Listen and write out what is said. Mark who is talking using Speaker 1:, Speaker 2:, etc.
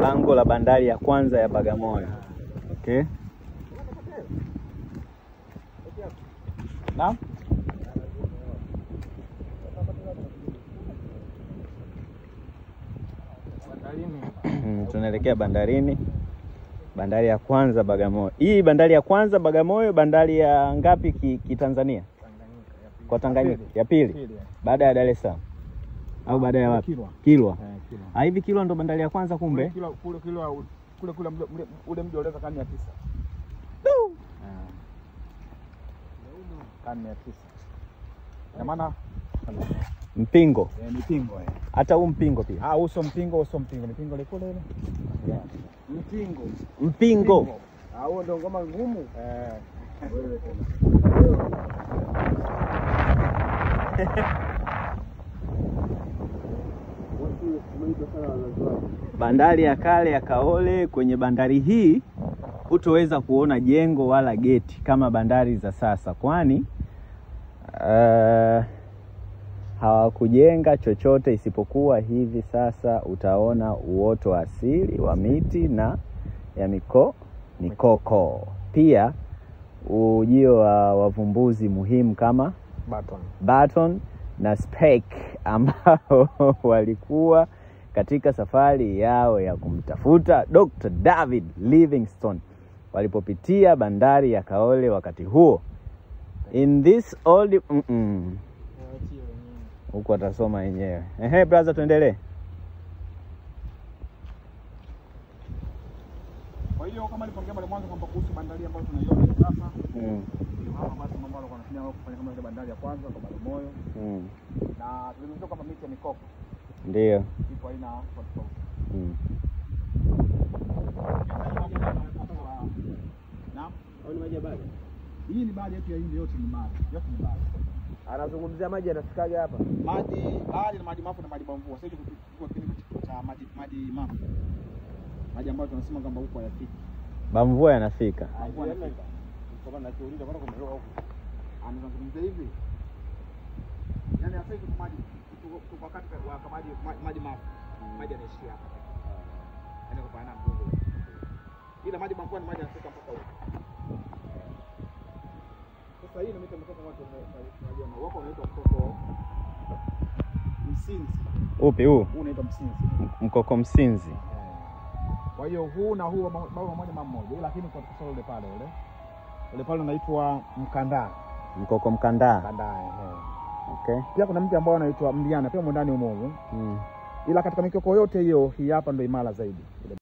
Speaker 1: Lango la bandari ya kwanza ya Bagamoyo. Okay. Naam. Tunaelekea bandarini. Bandari ya kwanza Bagamoyo. Hii bandari ya kwanza Bagamoyo, bandari ya ngapi Tanzania? Kwa Tanganyika ya pili. Baada ya Dar es Salaam. Au baada ya wapi? Kilwa. Hivi Kilwa ndo bandari ya kwanza kumbe?
Speaker 2: Kule ule mji uleza kani ya 9. Kani ya 9. Na maana
Speaker 1: Mpingo.
Speaker 2: Mpingo.
Speaker 1: Hata huu mpingo pia.
Speaker 2: Uso mpingo. Mpingo ile kule ile.
Speaker 1: Mpingo.
Speaker 2: Huo ndo ngoma ngumu. Wewe tena.
Speaker 1: Bandari ya kale ya Kaole. Kwenye bandari hii hutoweza kuona jengo wala geti kama bandari za sasa, kwani hawakujenga chochote isipokuwa hivi sasa utaona uoto wa asili wa miti na ya mikoko. Pia ujio wa wavumbuzi muhimu kama Barton na Speke ambao walikuwa katika safari yao ya kumtafuta Dr. David Livingstone walipopitia bandari ya Kaole wakati huo. In this old huko atasoma yenyewe. Brother, tuendelee.
Speaker 2: Kwa hiyo kama nilipoongea pale mwanzo kwamba kuhusu bandari ambayo tunaiona sasa, hapa basi mambo yale wanafanya wao kufanya kama ile bandari ya kwanza kwa Bagamoyo. Na tulimtoka kama miti ya mikoko.
Speaker 1: Ndio.
Speaker 2: Ipo aina tofauti. Naam, au ni maji ya bahari? Hii ni bahari yetu ya Hindi, yote ni maji. Yote ni bahari.
Speaker 3: Anazungumzia maji yanafikaje hapa?
Speaker 2: Bahari na maji mafu na maji bamvua. Sasa hivi kwa kile cha maji mafu. Maji ambayo tunasema kwamba huko hayafiki.
Speaker 1: Bamvua yanafika.
Speaker 2: Kwa maana nakiuliza bwana kumeloa huko. Anazungumzia hivi. Yaani sasa hivi maji tuko wakati wa maji mafu. Maji yanaishia hapa. Yaani kwa maana mgongo. Ila maji bamvua ni maji yanafika mpaka huko. Sasa hii ndio mtoka watu wanajiona wako wanaitwa mkoko msinzi.
Speaker 1: Upi huu?
Speaker 2: Huu unaitwa msinzi.
Speaker 1: Mkoko msinzi.
Speaker 2: Kwa hiyo huu na huu baba mmoja, lakini kwa kusoro ule pale unaitwa mkandaa.
Speaker 1: Mkoko mkandaa. Okay.
Speaker 2: Pia kuna mti ambao unaitwa mliana, pia ndani humo. Ila katika mikoko yote hiyo hii hapa ndio imara zaidi.